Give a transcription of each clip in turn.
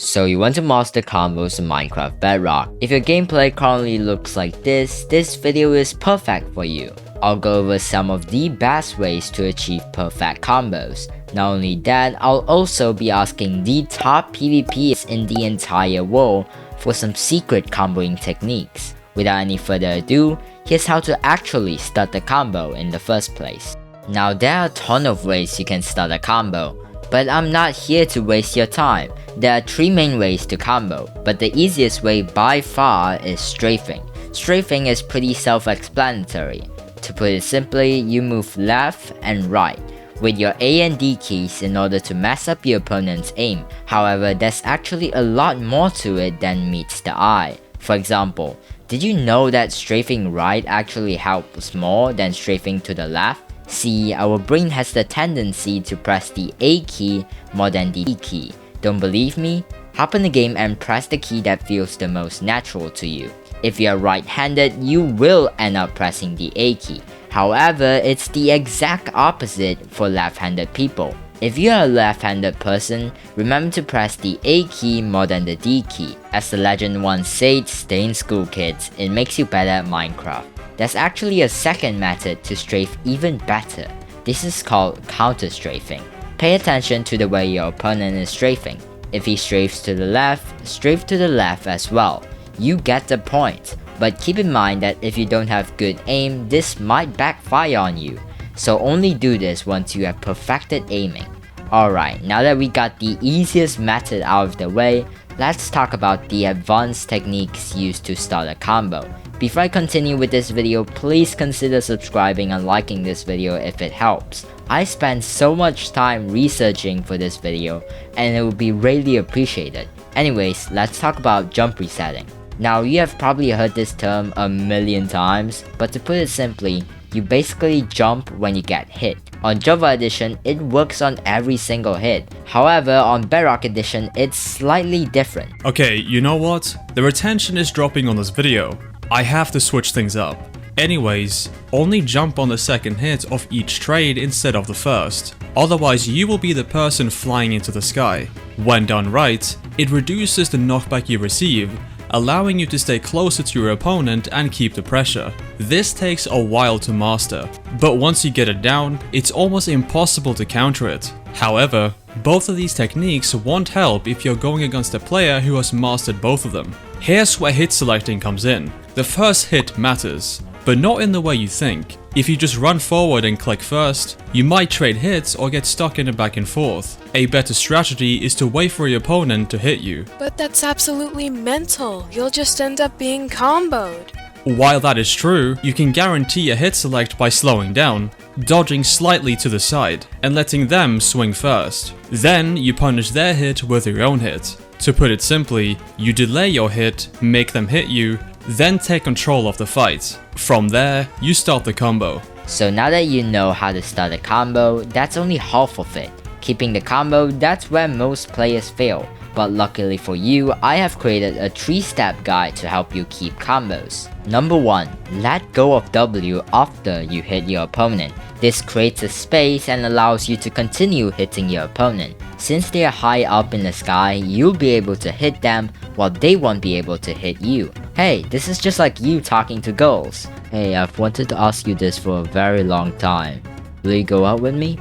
So you want to master combos in Minecraft Bedrock. If your gameplay currently looks like this video is perfect for you. I'll go over some of the best ways to achieve perfect combos. Not only that, I'll also be asking the top PvPers in the entire world for some secret comboing techniques. Without any further ado, here's how to actually start the combo in the first place. Now there are a ton of ways you can start a combo, but I'm not here to waste your time. There are 3 main ways to combo, but the easiest way by far is strafing. Strafing is pretty self-explanatory. To put it simply, you move left and right with your A and D keys in order to mess up your opponent's aim. However, there's actually a lot more to it than meets the eye. For example, did you know that strafing right actually helps more than strafing to the left? See, our brain has the tendency to press the A key more than the D key. Don't believe me? Hop in the game and press the key that feels the most natural to you. If you're right-handed, you will end up pressing the A key. However, it's the exact opposite for left-handed people. If you're a left-handed person, remember to press the A key more than the D key. As the legend once said, stay in school kids, it makes you better at Minecraft. There's actually a second method to strafe even better. This is called counter-strafing. Pay attention to the way your opponent is strafing. If he strafes to the left, strafe to the left as well. You get the point. But keep in mind that if you don't have good aim, this might backfire on you. So only do this once you have perfected aiming. Alright, now that we got the easiest method out of the way, let's talk about the advanced techniques used to start a combo. Before I continue with this video, please consider subscribing and liking this video if it helps. I spent so much time researching for this video and it would be really appreciated. Anyways, let's talk about jump resetting. Now you have probably heard this term a million times, but to put it simply, you basically jump when you get hit. On Java Edition, it works on every single hit. However, on Bedrock Edition, it's slightly different. Okay, you know what? The retention is dropping on this video. I have to switch things up. Anyways, only jump on the second hit of each trade instead of the first. Otherwise, you will be the person flying into the sky. When done right, it reduces the knockback you receive, allowing you to stay closer to your opponent and keep the pressure. This takes a while to master, but once you get it down, it's almost impossible to counter it. However, both of these techniques won't help if you're going against a player who has mastered both of them. Here's where hit selecting comes in. The first hit matters, but not in the way you think. If you just run forward and click first, you might trade hits or get stuck in a back and forth. A better strategy is to wait for your opponent to hit you. But that's absolutely mental. You'll just end up being comboed. While that is true, you can guarantee a hit select by slowing down, dodging slightly to the side, and letting them swing first. Then you punish their hit with your own hit. To put it simply, you delay your hit, make them hit you, then take control of the fight. From there, you start the combo. So now that you know how to start a combo, that's only half of it. Keeping the combo, that's where most players fail. But luckily for you, I have created a 3-step guide to help you keep combos. Number 1. Let go of W after you hit your opponent. This creates a space and allows you to continue hitting your opponent. Since they are high up in the sky, you'll be able to hit them while they won't be able to hit you. Hey, this is just like you talking to girls. Hey, I've wanted to ask you this for a very long time. Will you go out with me?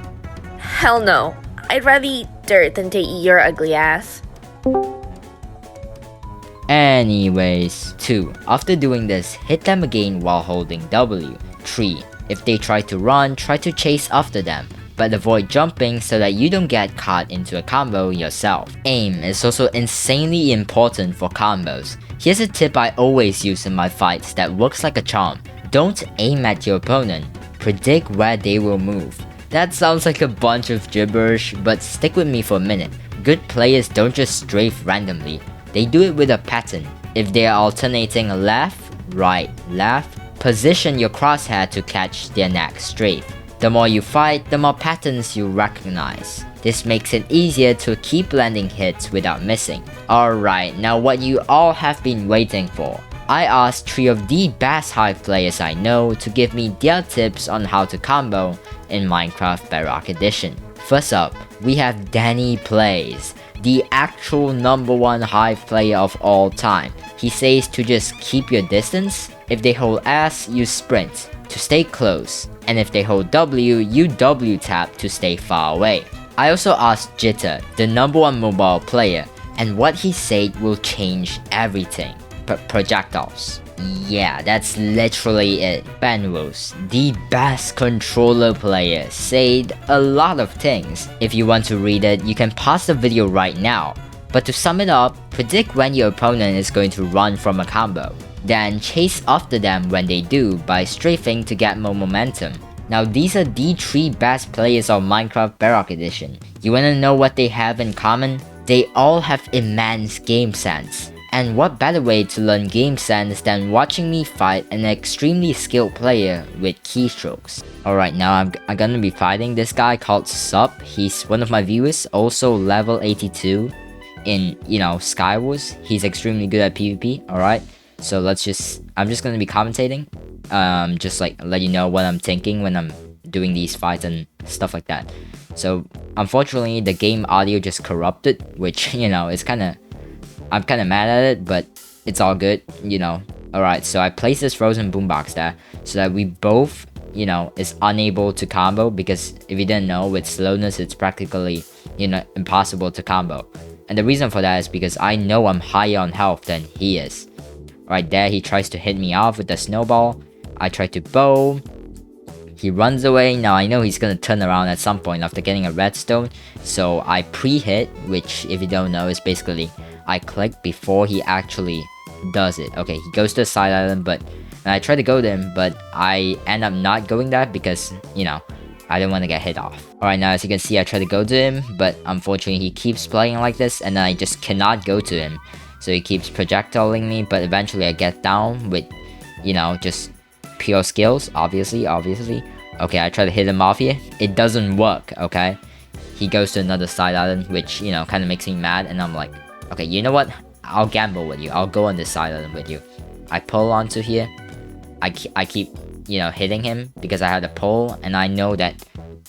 Hell no. I'd rather eat dirt than to eat your ugly ass. Anyways, 2. After doing this, hit them again while holding W. 3. If they try to run, try to chase after them, but avoid jumping so that you don't get caught into a combo yourself. Aim is also insanely important for combos. Here's a tip I always use in my fights that works like a charm. Don't aim at your opponent, predict where they will move. That sounds like a bunch of gibberish, but stick with me for a minute. Good players don't just strafe randomly, they do it with a pattern. If they are alternating left, right, left, position your crosshair to catch their next strafe. The more you fight, the more patterns you recognize. This makes it easier to keep landing hits without missing. Alright, now what you all have been waiting for. I asked 3 of the best hive players I know to give me their tips on how to combo in Minecraft Bedrock Edition. First up, we have Danny Plays. the actual #1 hive player of all time. He says to just keep your distance. If they hold S, you sprint to stay close, and if they hold W, you W tap to stay far away. I also asked Jitter, the #1 mobile player, and what he said will change everything. Projectiles. Yeah, that's literally it. Bedwars, the best controller player, said a lot of things. If you want to read it, you can pause the video right now. But to sum it up, predict when your opponent is going to run from a combo. Then chase after them when they do by strafing to get more momentum. Now these are the 3 best players of Minecraft Bedrock Edition. You wanna know what they have in common? They all have immense game sense. And what better way to learn game sense than watching me fight an extremely skilled player with keystrokes. Alright, now I'm gonna be fighting this guy called Sup. He's one of my viewers, also level 82 in, skywars. He's extremely good at PvP, alright? So I'm just gonna be commentating. Just like let you know what I'm thinking when I'm doing these fights and stuff like that. So unfortunately the game audio just corrupted, which I'm kinda mad at it, but it's all good, Alright, so I placed this frozen boombox there so that we both, is unable to combo, because if you didn't know, with slowness it's practically, impossible to combo. And the reason for that is because I know I'm higher on health than he is. Right there, he tries to hit me off with the snowball. I try to bow. He runs away. Now I know he's gonna turn around at some point after getting a redstone. So I pre-hit, which if you don't know is basically I click before he actually does it. Okay, he goes to the side island, and I try to go to him, but I end up not going there because, I don't want to get hit off. Alright, now as you can see, I try to go to him, but unfortunately he keeps playing like this, and then I just cannot go to him. So he keeps projectiling me, but eventually I get down with, just pure skills, obviously. Okay, I try to hit him off here. It doesn't work, okay? He goes to another side island, which, kind of makes me mad, and I'm like, okay, you know what? I'll gamble with you. I'll go on this side island with you. I pull onto here. I keep, hitting him because I had a pull, and I know that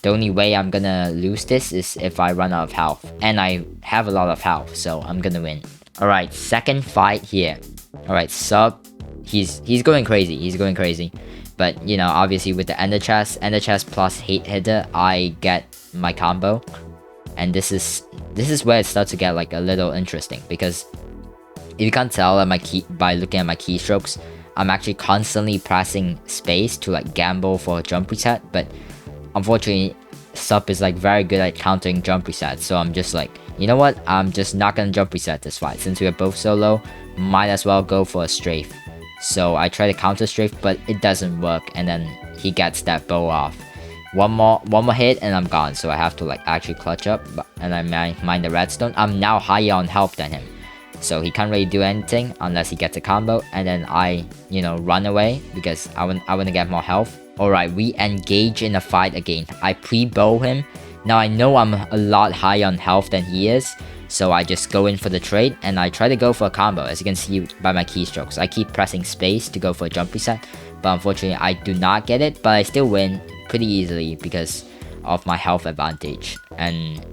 the only way I'm gonna lose this is if I run out of health. And I have a lot of health, so I'm gonna win. Alright, second fight here. Alright, Sup. He's going crazy. But, obviously with the ender chest plus hate hitter, I get my combo. And this is where it starts to get like a little interesting, because if you can't tell by looking at my keystrokes, I'm actually constantly pressing space to like gamble for a jump reset, but unfortunately Sup is like very good at countering jump resets, so I'm just like, you know what, I'm just not gonna jump reset this fight. Since we are both so low, might as well go for a strafe. So I try to counter strafe, but it doesn't work, and then he gets that bow off. One more hit and I'm gone, so I have to like actually clutch up, and I mine the redstone. I'm now higher on health than him, so he can't really do anything unless he gets a combo, and then I, run away because I want to get more health. Alright, we engage in a fight again. I pre-bow him. Now I know I'm a lot higher on health than he is, so I just go in for the trade and I try to go for a combo. As you can see by my keystrokes, I keep pressing space to go for a jump reset, but unfortunately I do not get it, but I still win pretty easily because of my health advantage. And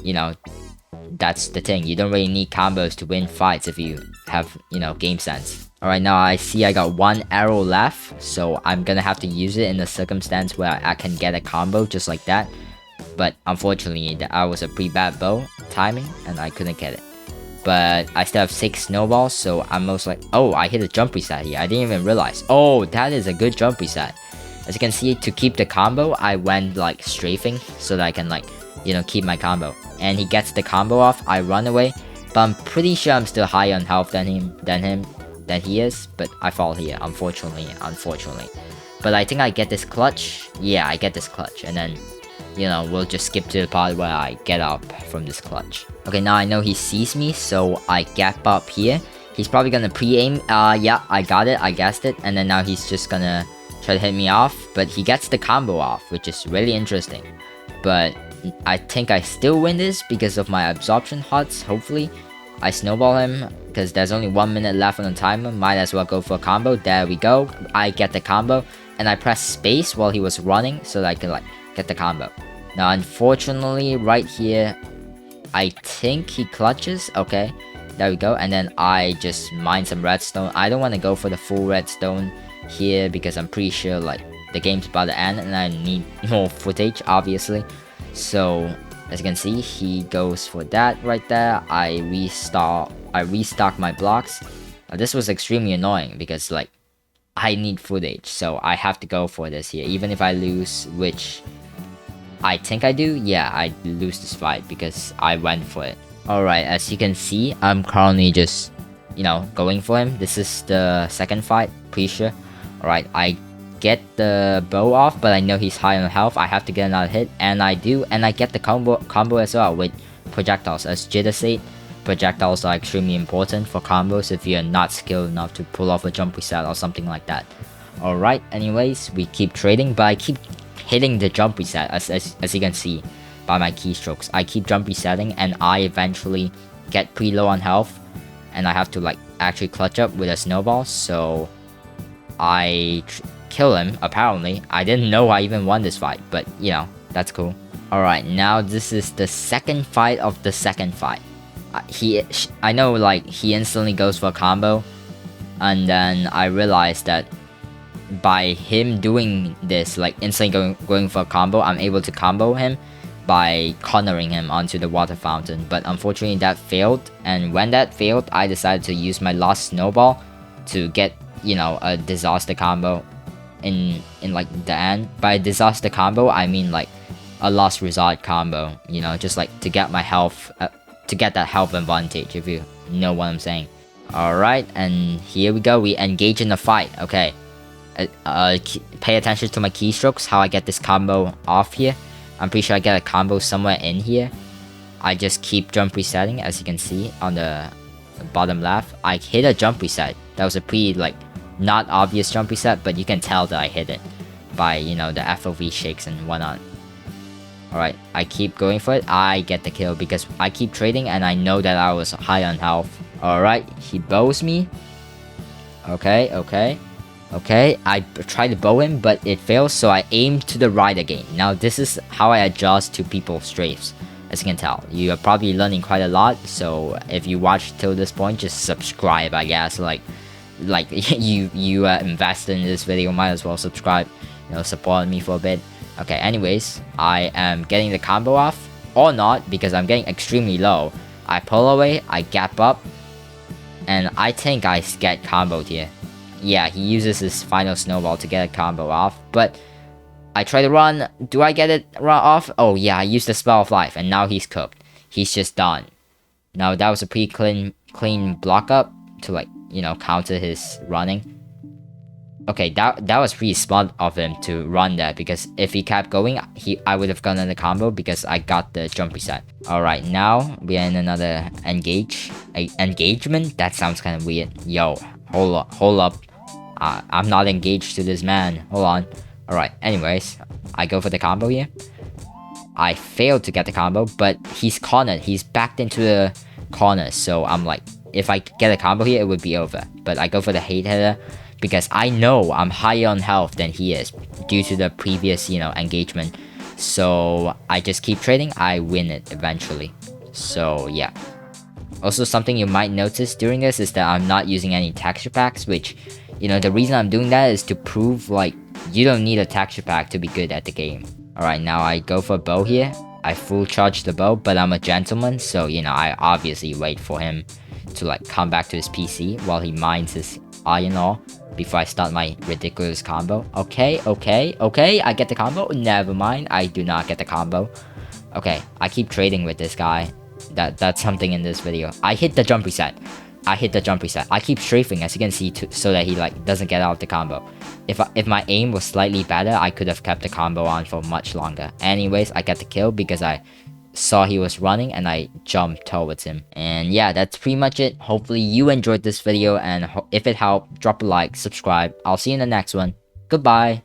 that's the thing, you don't really need combos to win fights if you have game sense. Alright, now I see I got 1 arrow left, so I'm gonna have to use it in a circumstance where I can get a combo just like that. But unfortunately that was a pretty bad bow timing and I couldn't get it. But I still have 6 snowballs, so I'm most like, oh, I hit a jump reset here. I didn't even realize. Oh, that is a good jump reset. As you can see, to keep the combo, I went like strafing so that I can like, keep my combo. And he gets the combo off, I run away, but I'm pretty sure I'm still higher on health than he is, but I fall here, unfortunately. But I think I get this clutch. Yeah, I get this clutch, and then, we'll just skip to the part where I get up from this clutch. Okay, now I know he sees me, so I gap up here. He's probably gonna pre-aim. Yeah, I got it, I guessed it, and then now he's just gonna try to hit me off, but he gets the combo off, which is really interesting. But I think I still win this because of my absorption HUDs, hopefully. I snowball him because there's only 1 minute left on the timer. Might as well go for a combo. There we go. I get the combo, and I press space while he was running so that I can like get the combo. Now unfortunately right here, I think he clutches. Okay, there we go. And then I just mine some redstone. I don't want to go for the full redstone here because I'm pretty sure like the game's about to end and I need more footage, obviously. So as you can see, he goes for that right there. I restock my blocks. This was extremely annoying because like I need footage, so I have to go for this here, even if I lose, which I think I do. Yeah, I lose this fight because I went for it. Alright, as you can see, I'm currently just, you know, going for him. This is the second fight, pretty sure. Alright, I get the bow off, but I know he's high on health. I have to get another hit, and I do, and I get the combo as well with projectiles. As Jitter said, projectiles are extremely important for combos if you're not skilled enough to pull off a jump reset or something like that. Alright, anyways, we keep trading, but I keep hitting the jump reset as you can see by my keystrokes. I keep jump resetting and I eventually get pretty low on health and I have to like actually clutch up with a snowball, so I kill him. Apparently I didn't know I even won this fight, but you know, that's cool. Alright, now this is the second fight of the second fight. I know like he instantly goes for a combo, and then I realized that by him doing this, like instantly going for a combo, I'm able to combo him by cornering him onto the water fountain. But unfortunately that failed, and when that failed, I decided to use my lost snowball to get, you know, a disaster combo in like the end. By disaster combo I mean like a lost resort combo, you know, just like to get my health, to get that health advantage, if you know what I'm saying. Alright, and here we go, we engage in the fight. Okay, pay attention to my keystrokes, how I get this combo off here. I'm pretty sure I get a combo somewhere in here. I just keep jump resetting, as you can see on the bottom left. I hit a jump reset. That was a pretty like not obvious jump reset, but you can tell that I hit it by, you know, the FOV shakes and whatnot. Alright, I keep going for it. I get the kill because I keep trading and I know that I was high on health. Alright, he bows me. Okay, I try to bow him, but it fails, so I aim to the right again. Now this is how I adjust to people's strafes. As you can tell, you are probably learning quite a lot, so if you watch till this point, just subscribe, I guess. Like you invested in this video, might as well subscribe, you know, support me for a bit. Okay, anyways, I am getting the combo off, or not, because I'm getting extremely low. I pull away, I gap up, and I think I get comboed here. Yeah, he uses his final snowball to get a combo off, but I try to run. Do I get it run off? Oh yeah, I used the spell of life, and now he's cooked. He's just done. Now that was a pretty clean block up to, like, you know, counter his running. Okay, that was pretty smart of him to run that, because if he kept going, I would have gotten the combo because I got the jump reset. Alright, now we are in another engagement? That sounds kind of weird. Yo, hold up. I'm not engaged to this man. Hold on. Alright, anyways, I go for the combo here. I failed to get the combo, but he's cornered. He's backed into the corner, so I'm like, if I get a combo here, it would be over. But I go for the hate hitter, because I know I'm higher on health than he is due to the previous, you know, engagement. So I just keep trading. I win it eventually. So yeah. Also, something you might notice during this is that I'm not using any texture packs, which, you know, the reason I'm doing that is to prove like you don't need a texture pack to be good at the game. Alright, now I go for a bow here. I full charge the bow, but I'm a gentleman, so, you know, I obviously wait for him to like come back to his PC while he mines his iron ore before I start my ridiculous combo. Okay, I get the combo. Never mind, I do not get the combo. Okay, I keep trading with this guy. That's something in this video. I hit the jump reset. I keep strafing, as you can see, so that he like doesn't get out of the combo. If my aim was slightly better, I could have kept the combo on for much longer. Anyways, I got the kill because I saw he was running and I jumped towards him. And yeah, that's pretty much it. Hopefully you enjoyed this video, and if it helped, drop a like, subscribe. I'll see you in the next one. Goodbye.